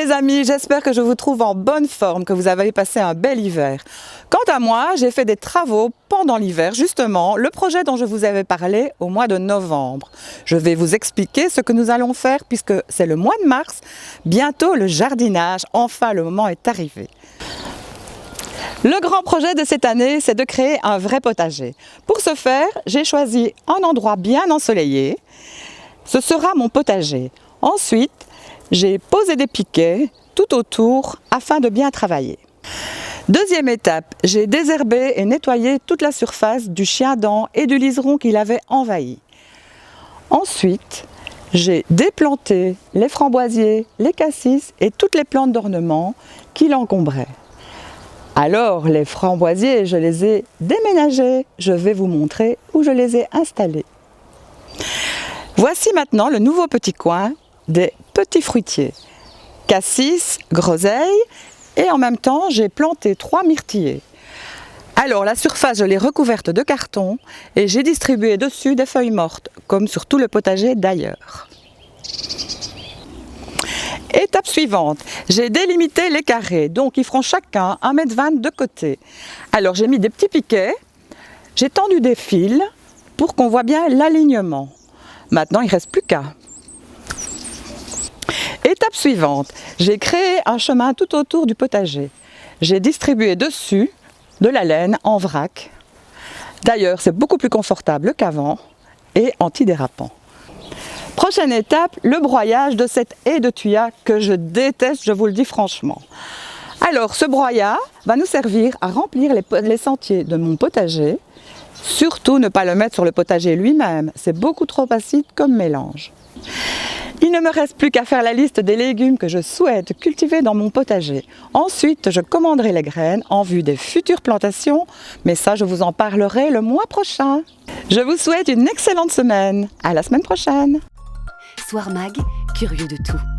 les amis, j'espère que je vous trouve en bonne forme, que vous avez passé un bel hiver. Quant à moi, j'ai fait des travaux pendant l'hiver, justement, le projet dont je vous avais parlé au mois de novembre. Je vais vous expliquer ce que nous allons faire puisque c'est le mois de mars, bientôt le jardinage, enfin le moment est arrivé. Le grand projet de cette année, c'est de créer un vrai potager. Pour ce faire, j'ai choisi un endroit bien ensoleillé. Ce sera mon potager. Ensuite, j'ai posé des piquets tout autour afin de bien travailler. Deuxième étape, j'ai désherbé et nettoyé toute la surface du chien-dent et du liseron qui l'avait envahi. Ensuite, j'ai déplanté les framboisiers, les cassis et toutes les plantes d'ornement qui l'encombraient. Alors, les framboisiers, je les ai déménagés. Je vais vous montrer où je les ai installés. Voici maintenant le nouveau petit coin des petits fruitiers. Cassis, groseille et en même temps, j'ai planté 3 myrtillers. Alors, la surface, je l'ai recouverte de carton et j'ai distribué dessus des feuilles mortes, comme sur tout le potager d'ailleurs. Étape suivante, j'ai délimité les carrés, donc ils feront chacun 1,20 m de côté. Alors j'ai mis des petits piquets, j'ai tendu des fils pour qu'on voit bien l'alignement. Maintenant il ne reste plus qu'à. Étape suivante, j'ai créé un chemin tout autour du potager. J'ai distribué dessus de la laine en vrac. D'ailleurs c'est beaucoup plus confortable qu'avant et antidérapant. Prochaine étape, le broyage de cette haie de thuya que je déteste, je vous le dis franchement. Alors, ce broyat va nous servir à remplir les sentiers de mon potager. Surtout, ne pas le mettre sur le potager lui-même, c'est beaucoup trop acide comme mélange. Il ne me reste plus qu'à faire la liste des légumes que je souhaite cultiver dans mon potager. Ensuite, je commanderai les graines en vue des futures plantations, mais ça, je vous en parlerai le mois prochain. Je vous souhaite une excellente semaine. À la semaine prochaine. Soir Mag, curieux de tout.